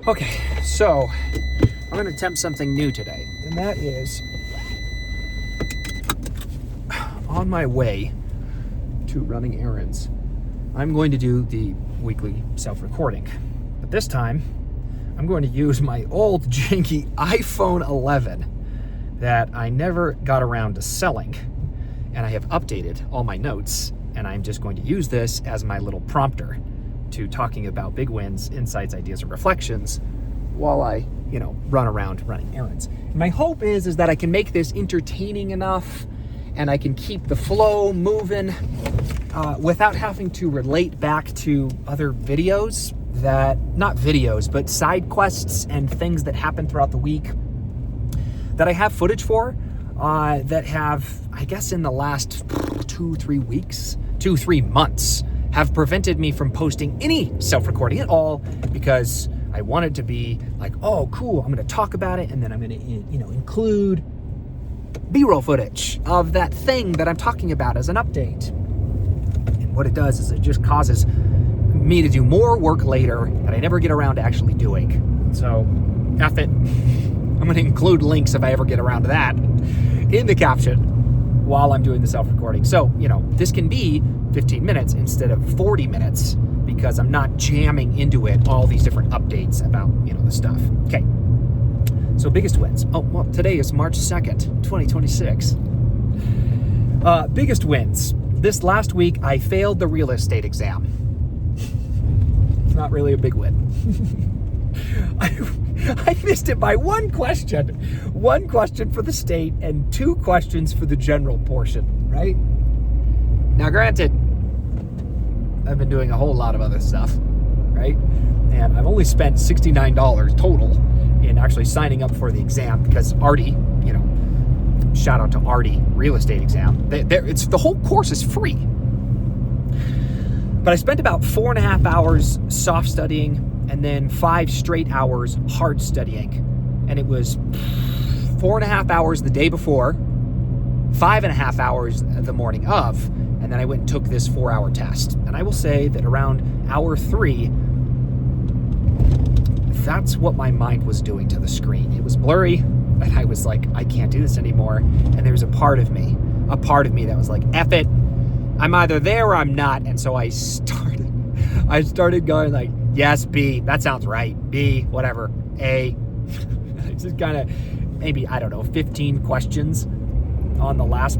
Okay, so I'm going to attempt something new today, and that is on my way to running errands. I'm going to do the weekly self-recording, but this time I'm going to use my old janky iPhone 11 that I never got around to selling, and I have updated all my notes, and I'm just going to use this as my little prompter to talking about big wins, insights, ideas, and reflections while I, run around running errands. And my hope is that I can make this entertaining enough and I can keep the flow moving without having to relate back to other videos not videos, but side quests and things that happen throughout the week that I have footage for that have, I guess in the last 2-3 months, have prevented me from posting any self-recording at all because I wanted to be like, oh, cool, I'm going to talk about it, and then I'm going to, include B-roll footage of that thing that I'm talking about as an update. And what it does is it just causes me to do more work later that I never get around to actually doing. So, F it. I'm going to include links if I ever get around to that in the caption while I'm doing the self-recording. So, this can be 15 minutes instead of 40 minutes because I'm not jamming into it all these different updates about, the stuff. Okay. So biggest wins. Oh, well, today is March 2nd, 2026. Biggest wins. This last week, I failed the real estate exam. It's not really a big win. I missed it by one question. One question for the state and 2 questions for the general portion, right? Now, granted, I've been doing a whole lot of other stuff, right? And I've only spent $69 total in actually signing up for the exam because Artie, shout out to Artie Real Estate Exam. The whole course is free. But I spent about 4.5 hours soft studying and then 5 straight hours hard studying. And it was 4.5 hours the day before, 5.5 hours the morning of, and then I went and took this 4-hour test. And I will say that around hour 3, that's what my mind was doing to the screen. It was blurry, and I was like, I can't do this anymore. And there was a part of me that was like, F it, I'm either there or I'm not. And so I started going like, yes, B, that sounds right. B, whatever, A. Just kind of maybe, 15 questions on the last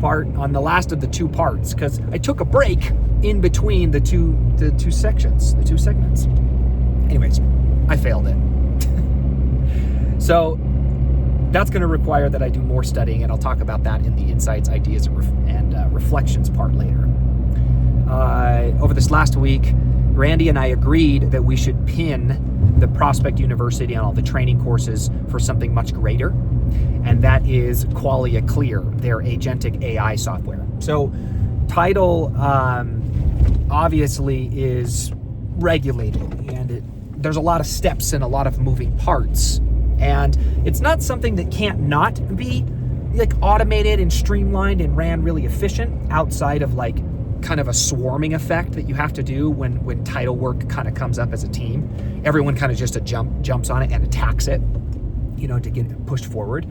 of the 2 parts, because I took a break in between the two sections, the 2 segments. Anyways, I failed it. So that's going to require that I do more studying, and I'll talk about that in the insights, ideas, and reflections part later. Over this last week, Randy and I agreed that we should pin the Prospect University on all the training courses for something much greater, and that is Qualia Clear, their agentic AI software. So title obviously is regulated, and there's a lot of steps and a lot of moving parts, and it's not something that can't not be like automated and streamlined and ran really efficient outside of like kind of a swarming effect that you have to do when title work kind of comes up as a team. Everyone kind of just jumps on it and attacks it, to get it pushed forward.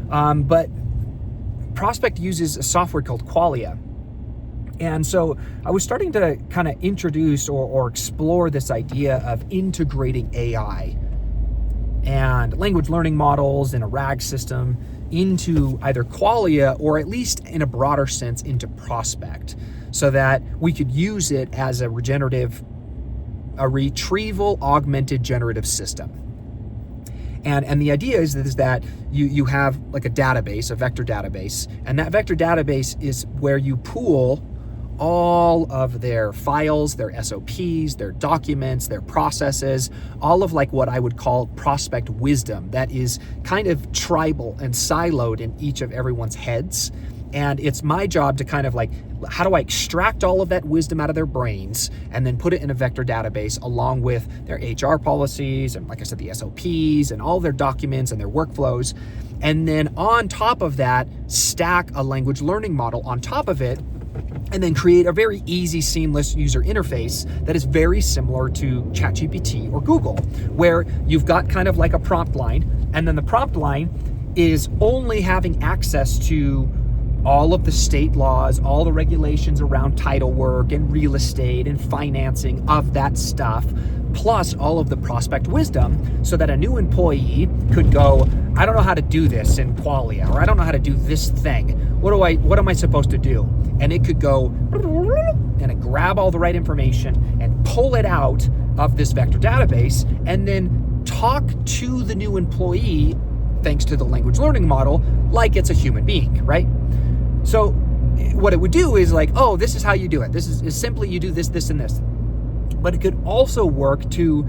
But Prospect uses a software called Qualia. And so I was starting to kind of introduce or explore this idea of integrating AI and language learning models in a RAG system into either Qualia or at least in a broader sense into Prospect, so that we could use it as a retrieval augmented generative system. And the idea is that you have like a database, a vector database, and that vector database is where you pool all of their files, their SOPs, their documents, their processes, all of like what I would call Prospect wisdom that is kind of tribal and siloed in each of everyone's heads. And it's my job to kind of like, how do I extract all of that wisdom out of their brains and then put it in a vector database along with their HR policies and, like I said, the SOPs and all their documents and their workflows. And then on top of that, stack a language learning model on top of it and then create a very easy, seamless user interface that is very similar to ChatGPT or Google, where you've got kind of like a prompt line, and then the prompt line is only having access to all of the state laws, all the regulations around title work and real estate and financing of that stuff, plus all of the prospect wisdom, so that a new employee could go, I don't know how to do this in Qualia, or I don't know how to do this thing. What am I supposed to do? And it could go and it grab all the right information and pull it out of this vector database and then talk to the new employee, thanks to the language learning model, like it's a human being, right? So what it would do is like, oh, this is how you do it. This is simply you do this, this, and this. But it could also work to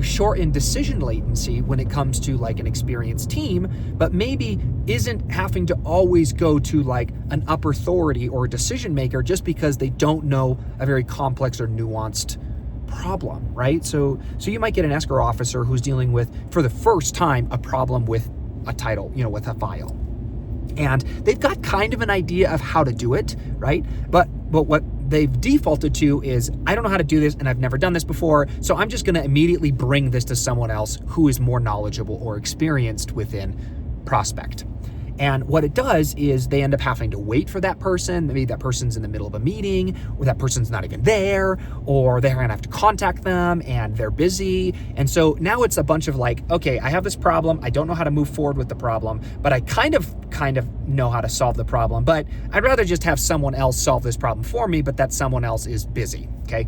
shorten decision latency when it comes to like an experienced team, but maybe isn't having to always go to like an upper authority or a decision maker just because they don't know a very complex or nuanced problem, right? So you might get an escrow officer who's dealing with, for the first time, a problem with a title, with a file. And they've got kind of an idea of how to do it, right? But what they've defaulted to is, I don't know how to do this and I've never done this before, so I'm just going to immediately bring this to someone else who is more knowledgeable or experienced within prospect. And what it does is they end up having to wait for that person. Maybe that person's in the middle of a meeting, or that person's not even there, or they're going to have to contact them and they're busy. And so now it's a bunch of like, okay, I have this problem. I don't know how to move forward with the problem, but I kind of know how to solve the problem. But I'd rather just have someone else solve this problem for me, but that someone else is busy, okay?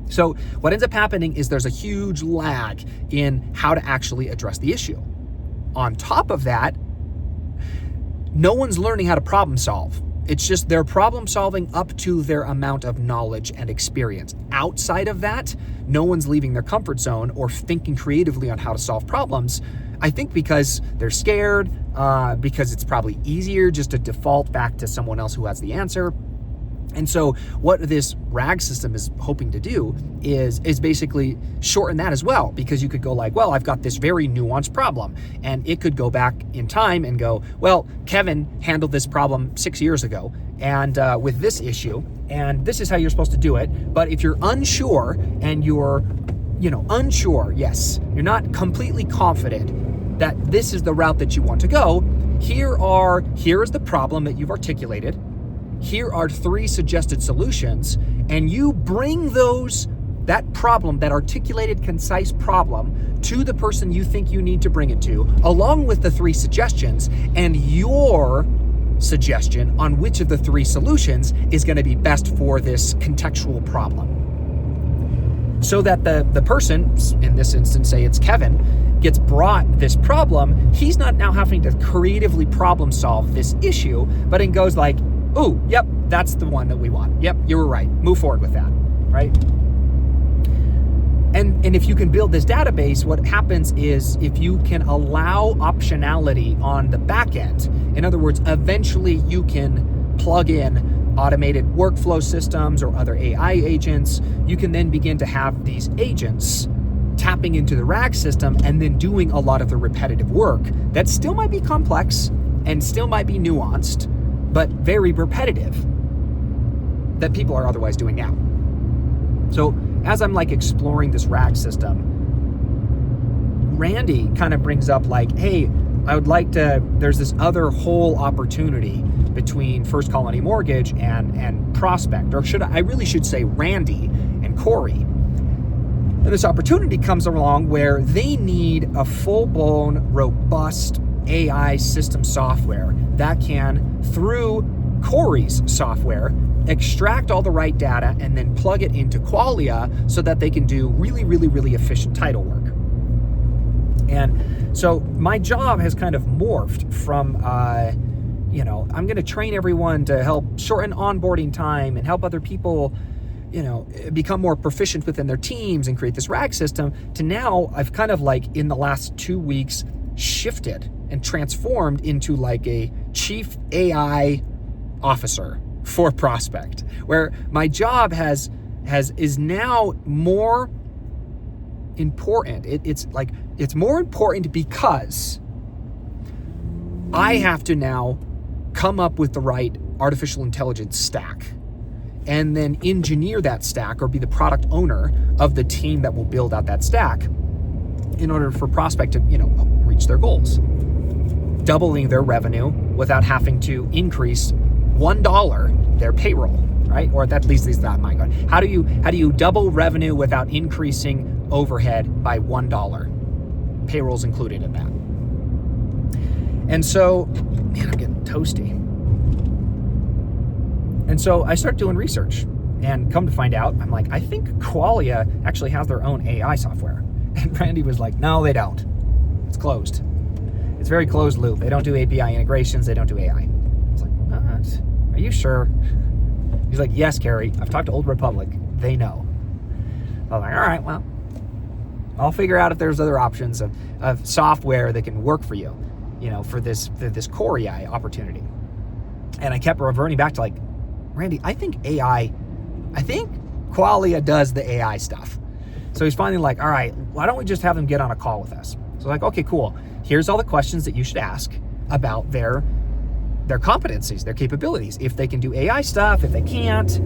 So what ends up happening is there's a huge lag in how to actually address the issue. On top of that, no one's learning how to problem solve. It's just they're problem solving up to their amount of knowledge and experience. Outside of that, no one's leaving their comfort zone or thinking creatively on how to solve problems. I think because they're scared, because it's probably easier just to default back to someone else who has the answer. And so what this RAG system is hoping to do is basically shorten that as well, because you could go like, well, I've got this very nuanced problem, and it could go back in time and go, well, Kevin handled this problem 6 years ago and with this issue, and this is how you're supposed to do it. But if you're unsure and you're, unsure, yes, you're not completely confident that this is the route that you want to go, here is the problem that you've articulated. Here are 3 suggested solutions, and you bring that problem, that articulated, concise problem, to the person you think you need to bring it to, along with the 3 suggestions, and your suggestion on which of the 3 solutions is going to be best for this contextual problem. So that the person, in this instance, say it's Kevin, gets brought this problem, he's not now having to creatively problem solve this issue, but it goes like, oh, yep, that's the one that we want. Yep, you were right. Move forward with that, right? And if you can build this database, what happens is if you can allow optionality on the back end, in other words, eventually you can plug in automated workflow systems or other AI agents, you can then begin to have these agents tapping into the RAG system and then doing a lot of the repetitive work that still might be complex and still might be nuanced, but very repetitive, that people are otherwise doing now. So as I'm like exploring this RAG system, Randy kind of brings up like, hey, there's this other whole opportunity between First Colony Mortgage and Prospect, or I really should say Randy and Corey. And this opportunity comes along where they need a full-blown, robust AI system software that can, through Corey's software, extract all the right data and then plug it into Qualia so that they can do really, really, really efficient title work. And so my job has kind of morphed from, I'm going to train everyone to help shorten onboarding time and help other people, become more proficient within their teams and create this RAG system, to now I've kind of like in the last 2 weeks shifted and transformed into like a chief AI officer for Prospect, where my job is now more important. It's more important because I have to now come up with the right artificial intelligence stack and then engineer that stack or be the product owner of the team that will build out that stack in order for prospect to, reach their goals. Doubling their revenue without having to increase $1 their payroll, right? Or at least that my God. How do you double revenue without increasing overhead by $1? Payroll's included in that. And so, man, I'm getting toasty. And so I start doing research, and come to find out, I'm like, I think Qualia actually has their own AI software. And Randy was like, no, they don't. It's closed. It's very closed loop. They don't do API integrations. They don't do AI. I was like, what? Are you sure? He's like, yes, Carrie. I've talked to Old Republic. They know. I was like, all right, well, I'll figure out if there's other options of software that can work for you, for this core AI opportunity. And I kept reverting back to like, Randy, I think Qualia does the AI stuff. So he's finally like, all right, why don't we just have them get on a call with us? So like, okay, cool. Here's all the questions that you should ask about their competencies, their capabilities, if they can do AI stuff, if they can't,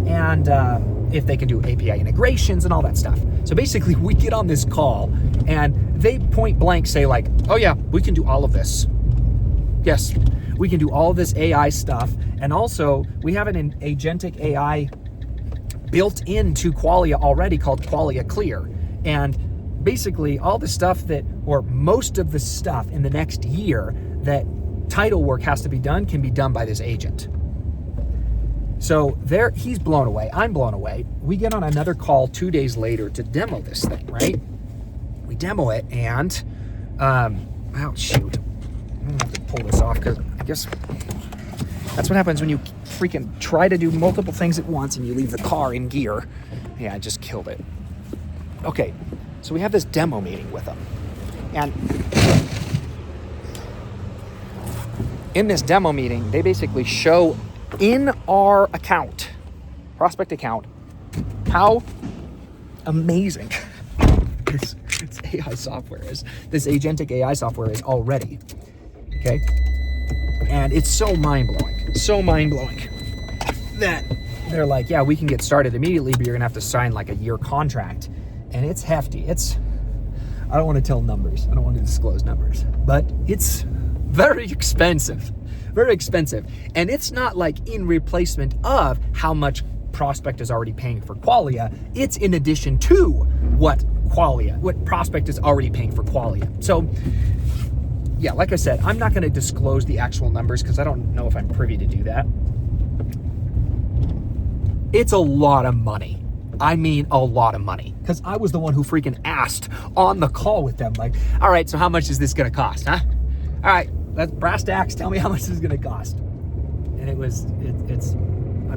and if they can do API integrations and all that stuff. So basically we get on this call and they point blank say like, oh yeah, we can do all of this. Yes, we can do all of this AI stuff. And also we have an agentic AI built into Qualia already called Qualia Clear. And basically all the stuff or most of the stuff in the next year that title work has to be done can be done by this agent. So he's blown away. I'm blown away. We get on another call 2 days later to demo this thing, right? We demo it and, shoot. I'm gonna have to pull this off because I guess that's what happens when you freaking try to do multiple things at once and you leave the car in gear. Yeah, I just killed it. Okay, so we have this demo meeting with them. And in this demo meeting, they basically show in our account, prospect account, how amazing this AI software is, this agentic AI software is already, okay? And it's so mind-blowing that they're like, yeah, we can get started immediately, but you're gonna have to sign like a year contract. And it's hefty. I don't want to tell numbers. I don't want to disclose numbers, but it's very expensive. And it's not like in replacement of how much Prospect is already paying for Qualia. It's in addition to what Prospect is already paying for Qualia. So yeah, like I said, I'm not going to disclose the actual numbers because I don't know if I'm privy to do that. It's a lot of money. I mean, a lot of money. Because I was the one who freaking asked on the call with them, like, all right, so how much is this going to cost, huh? All right, let's brass tacks, tell me how much this is going to cost. And I'm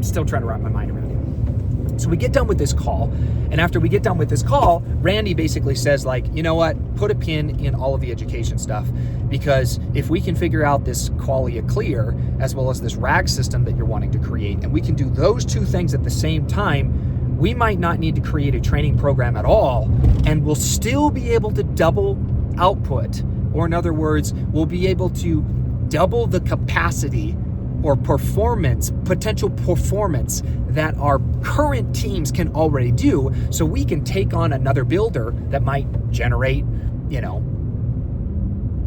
still trying to wrap my mind around it. So we get done with this call, and after we get done with this call, Randy basically says like, you know what, put a pin in all of the education stuff, because if we can figure out this Qualia Clear, as well as this RAG system that you're wanting to create, and we can do those two things at the same time, we might not need to create a training program at all, and we'll still be able to double output, or in other words, we'll be able to double the capacity or potential performance that our current teams can already do, so we can take on another builder that might generate,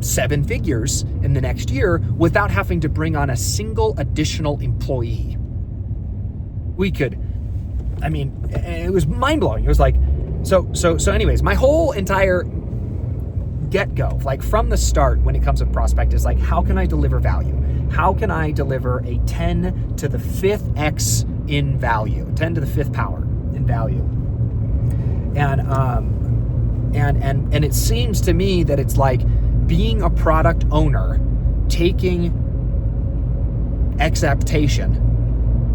7 figures in the next year without having to bring on a single additional employee. It was mind-blowing. It was like, so anyways, my whole entire get-go, like from the start when it comes to Prospect, is like, how can I deliver value? How can I deliver a 10 to the 5th X in value, 10 to the 5th power in value? And it seems to me that it's like being a product owner, taking exaptation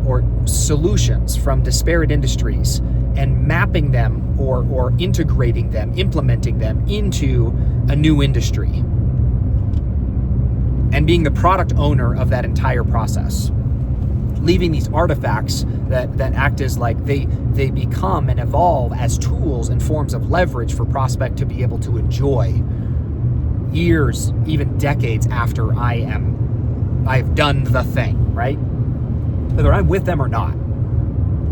or solutions from disparate industries and mapping them or integrating them, implementing them into a new industry, and being the product owner of that entire process, leaving these artifacts that act as like they become and evolve as tools and forms of leverage for Prospect to be able to enjoy years, even decades after I've done the thing, right? Whether I'm with them or not.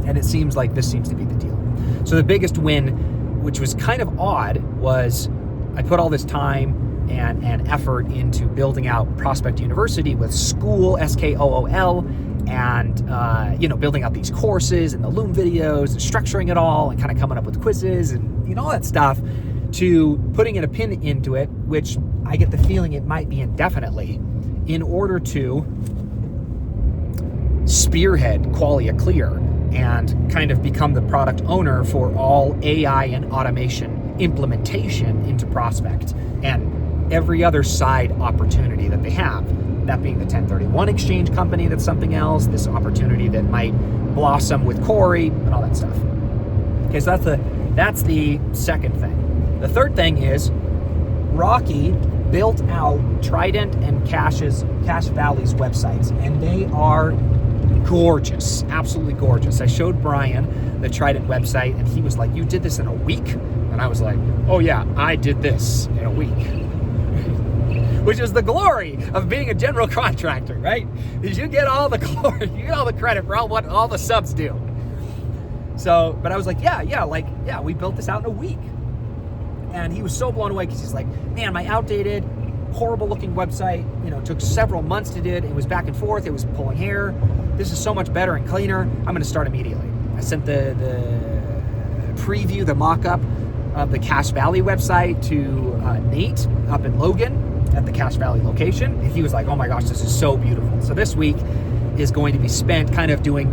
And it seems like this seems to be the deal. So the biggest win, which was kind of odd, was I put all this time and effort into building out Prospect University with school, SKOOL, and building out these courses and the Loom videos and structuring it all and kind of coming up with quizzes and all that stuff, to putting in a pin into it, which I get the feeling it might be indefinitely, in order to spearhead Qualia Clear and kind of become the product owner for all AI and automation implementation into Prospect and every other side opportunity that they have. That being the 1031 exchange company, that's something else, this opportunity that might blossom with Corey and all that stuff. Okay, so that's the second thing. The third thing is Rocky built out Trident and Cache Valley's websites, and they are gorgeous, absolutely gorgeous. I showed Brian the Trident website, and he was like, "You did this in a week?" And I was like, "Oh yeah, I did this in a week." Which is the glory of being a general contractor, right? Is you get all the glory, you get all the credit for what all the subs do. So, but I was like, yeah, we built this out in a week. And he was so blown away because he's like, man, my outdated, horrible looking website, took several months to do it. It was back and forth. It was pulling hair. This is so much better and cleaner. I'm going to start immediately. I sent the preview, the mock-up of the Cache Valley website to Nate up in Logan at the Cache Valley location. And he was like, oh my gosh, this is so beautiful. So this week is going to be spent kind of doing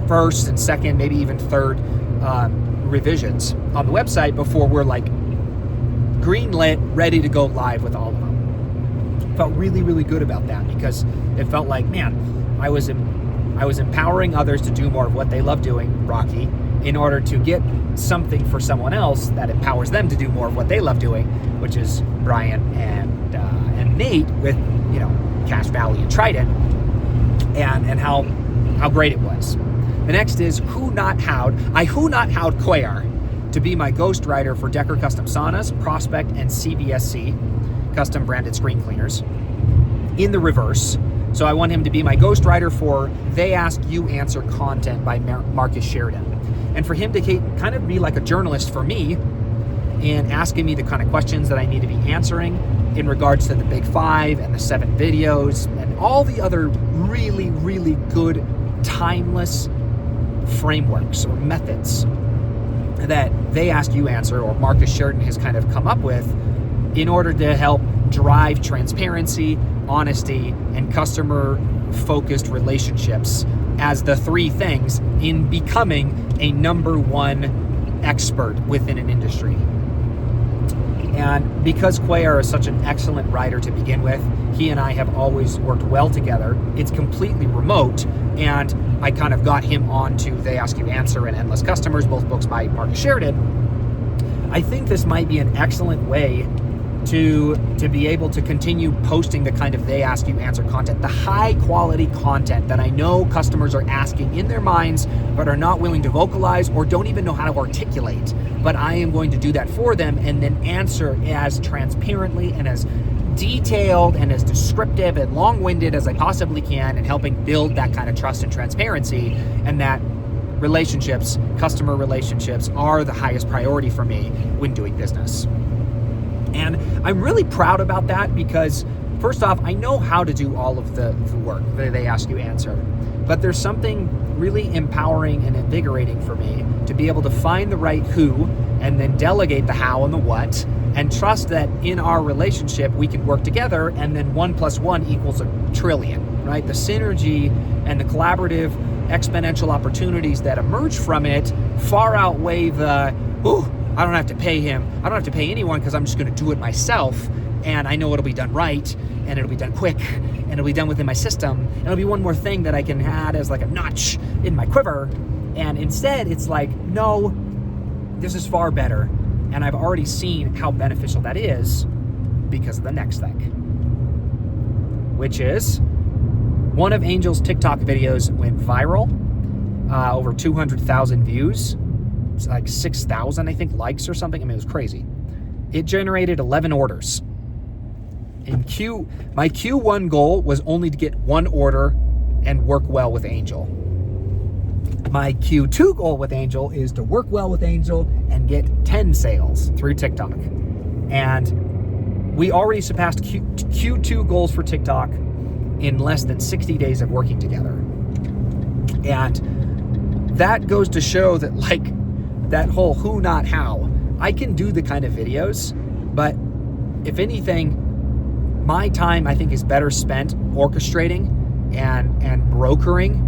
first and second, maybe even third revisions on the website before we're like greenlit, ready to go live with all of them. Felt really, really good about that because it felt like, man, I was empowering others to do more of what they love doing, Rocky, in order to get something for someone else that empowers them to do more of what they love doing, which is Brian and Nate with Cache Valley and Trident, and how great it was. The next is who not how'd Quayar to be my ghostwriter for Decker Custom Saunas, Prospect, and CBSC custom branded screen cleaners in the reverse. So I want him to be my ghostwriter for They Ask You Answer content by Marcus Sheridan, and for him to kind of be like a journalist for me in asking me the kind of questions that I need to be answering in regards to the Big Five and the 7 videos and all the other really, really good timeless frameworks or methods that They Ask You Answer or Marcus Sheridan has kind of come up with in order to help drive transparency, honesty, and customer-focused relationships as the 3 things in becoming a number 1 expert within an industry. And because Quayar is such an excellent writer to begin with, he and I have always worked well together. It's completely remote, and I kind of got him onto They Ask You Answer and Endless Customers, both books by Marcus Sheridan. I think this might be an excellent way to be able to continue posting the kind of They Ask You Answer content, the high quality content that I know customers are asking in their minds but are not willing to vocalize or don't even know how to articulate. But I am going to do that for them and then answer as transparently and as detailed and as descriptive and long-winded as I possibly can, and helping build that kind of trust and transparency, and that relationships, customer relationships, are the highest priority for me when doing business. And I'm really proud about that because, first off, I know how to do all of the work that They Ask You Answer. But there's something really empowering and invigorating for me to be able to find the right who and then delegate the how and the what, and trust that in our relationship we can work together, and then 1 + 1 equals a trillion, right? The synergy and the collaborative exponential opportunities that emerge from it far outweigh the, I don't have to pay him, I don't have to pay anyone because I'm just going to do it myself, and I know it'll be done right, and it'll be done quick, and it'll be done within my system, and it'll be one more thing that I can add as like a notch in my quiver. And instead it's like, no, this is far better, and I've already seen how beneficial that is because of the next thing, which is one of Angel's TikTok videos went viral, over 200,000 views. It's like 6,000, I think, likes or something. I mean, it was crazy. It generated 11 orders. And my Q1 goal was only to get 1 order and work well with Angel. My Q2 goal with Angel is to work well with Angel and get 10 sales through TikTok. And we already surpassed Q2 goals for TikTok in less than 60 days of working together. And that goes to show that, like, that whole who, not how. I can do the kind of videos, but if anything, my time, I think, is better spent orchestrating and brokering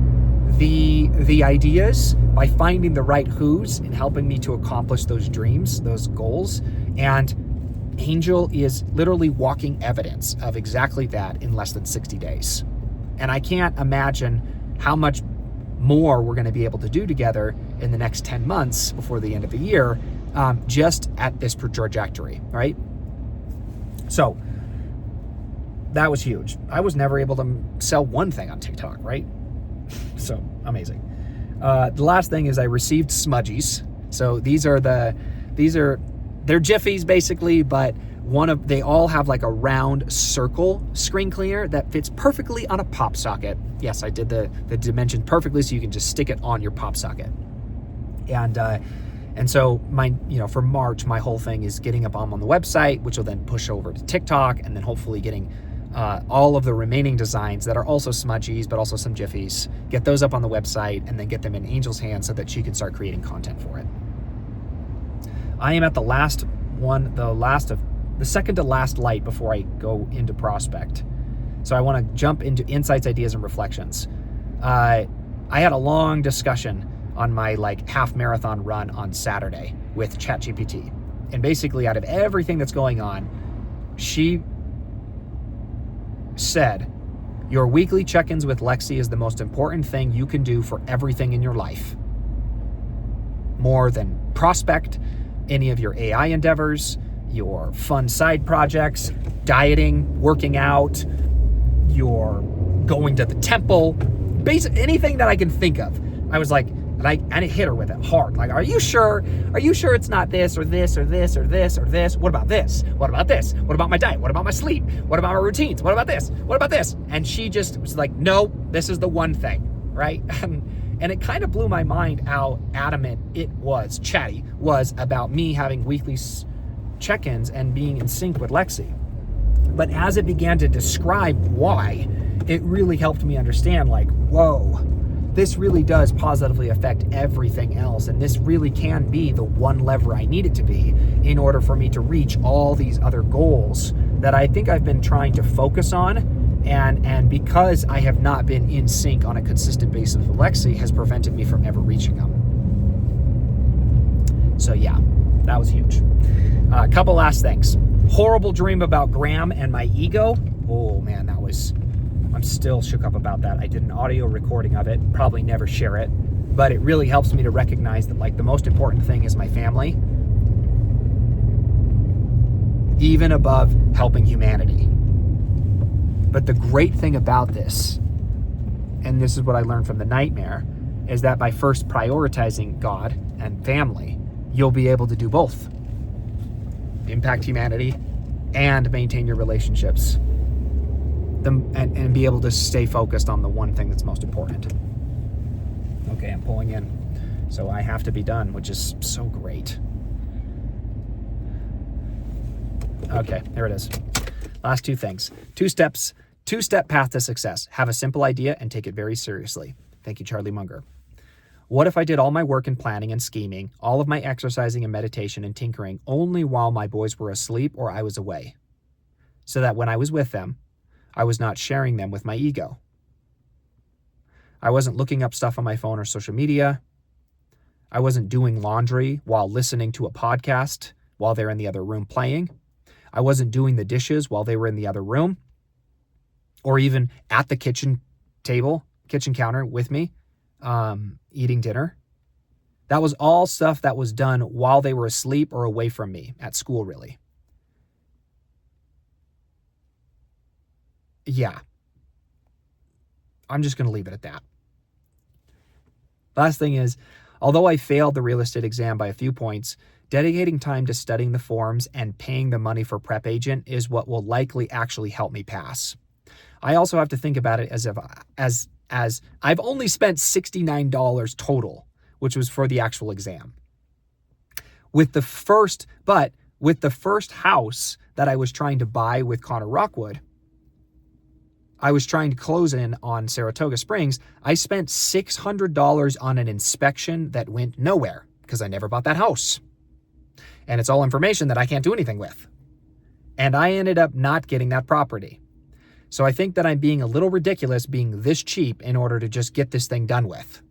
the ideas by finding the right who's and helping me to accomplish those dreams, those goals. And Angel is literally walking evidence of exactly that in less than 60 days. And I can't imagine how much more we're going to be able to do together in the next 10 months before the end of the year, just at this trajectory, right? So that was huge. I was never able to sell one thing on TikTok, right? So amazing. The last thing is I received smudgies. So they're Jiffies basically, but they all have like a round circle screen cleaner that fits perfectly on a pop socket. Yes, I did the dimension perfectly, so you can just stick it on your pop socket. And so for March, my whole thing is getting a bomb on the website, which will then push over to TikTok, and then hopefully getting all of the remaining designs that are also smudgies, but also some Jiffies, get those up on the website, and then get them in Angel's hands so that she can start creating content for it. I am at the second to last light before I go into prospect. So I want to jump into insights, ideas, and reflections. I had a long discussion on my half marathon run on Saturday with ChatGPT. And basically out of everything that's going on, she said, your weekly check-ins with Lexi is the most important thing you can do for everything in your life. More than prospect, any of your AI endeavors, your fun side projects, dieting, working out, your going to the temple, anything that I can think of. I was like, and it hit her with it hard. Like, are you sure? Are you sure it's not this or this or this or this or this? What about this? What about this? What about my diet? What about my sleep? What about my routines? What about this? What about this? And she just was like, no, this is the one thing, right? And it kind of blew my mind how adamant Chatty was about me having weekly check-ins and being in sync with Lexi. But as it began to describe why, it really helped me understand, whoa, this really does positively affect everything else. And this really can be the one lever I need it to be in order for me to reach all these other goals that I think I've been trying to focus on. And because I have not been in sync on a consistent basis with Lexi, has prevented me from ever reaching them. So yeah, that was huge. A couple last things. Horrible dream about Graham and my ego. Oh man, I'm still shook up about that. I did an audio recording of it, probably never share it, but it really helps me to recognize that the most important thing is my family, even above helping humanity. But the great thing about this, and this is what I learned from the nightmare, is that by first prioritizing God and family, you'll be able to do both. Impact humanity and maintain your relationships. And be able to stay focused on the one thing that's most important. Okay, I'm pulling in. So I have to be done, which is so great. Okay, there it is. Last two things. Two-step path to success. Have a simple idea and take it very seriously. Thank you, Charlie Munger. What if I did all my work and planning and scheming, all of my exercising and meditation and tinkering only while my boys were asleep or I was away? So that when I was with them, I was not sharing them with my ego. I wasn't looking up stuff on my phone or social media. I wasn't doing laundry while listening to a podcast while they're in the other room playing. I wasn't doing the dishes while they were in the other room or even at the kitchen counter with me, eating dinner. That was all stuff that was done while they were asleep or away from me at school, really. Yeah. I'm just going to leave it at that. Last thing is, although I failed the real estate exam by a few points, dedicating time to studying the forms and paying the money for prep agent is what will likely actually help me pass. I also have to think about it as as I've only spent $69 total, which was for the actual exam. With the first house that I was trying to buy with Connor Rockwood, I was trying to close in on Saratoga Springs. I spent $600 on an inspection that went nowhere because I never bought that house. And it's all information that I can't do anything with. And I ended up not getting that property. So I think that I'm being a little ridiculous being this cheap in order to just get this thing done with.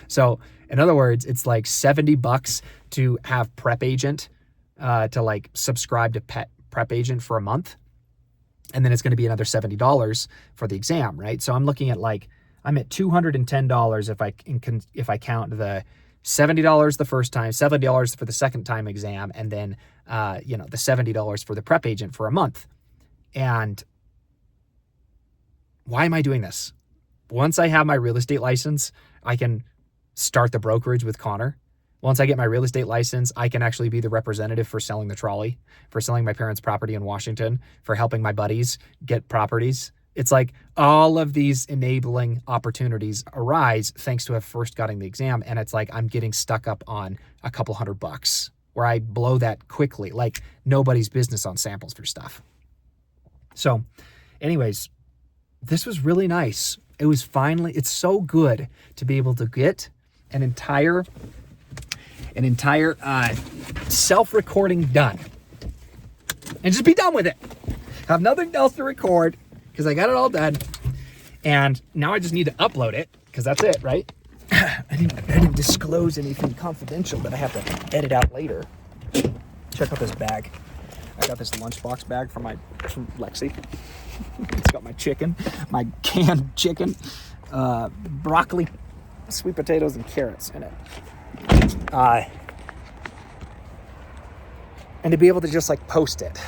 So in other words, it's like $70 to have Prep Agent, to like subscribe to Prep Agent for a month. And then it's going to be another $70 for the exam, right? So I'm looking at I'm at $210 if I count the $70 the first time, $70 for the second time exam, and then the $70 for the Prep Agent for a month. And why am I doing this? Once I have my real estate license, I can start the brokerage with Connor. Once I get my real estate license, I can actually be the representative for selling the trolley, for selling my parents' property in Washington, for helping my buddies get properties. It's like all of these enabling opportunities arise thanks to have first gotten the exam. And it's like I'm getting stuck up on a couple $100 where I blow that quickly, like nobody's business on samples for stuff. So anyways, this was really nice. It's so good to be able to get an entire self-recording done and just be done with it. Have nothing else to record because I got it all done. And now I just need to upload it because that's it, right? I didn't disclose anything confidential that I have to edit out later. Check out this bag. I got this lunchbox bag from Lexi. It's got my chicken, my canned chicken, broccoli, sweet potatoes, and carrots in it. And to be able to just post it.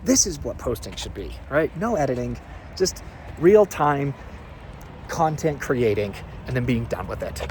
This is what posting should be, right? No editing, just real time content creating and then being done with it.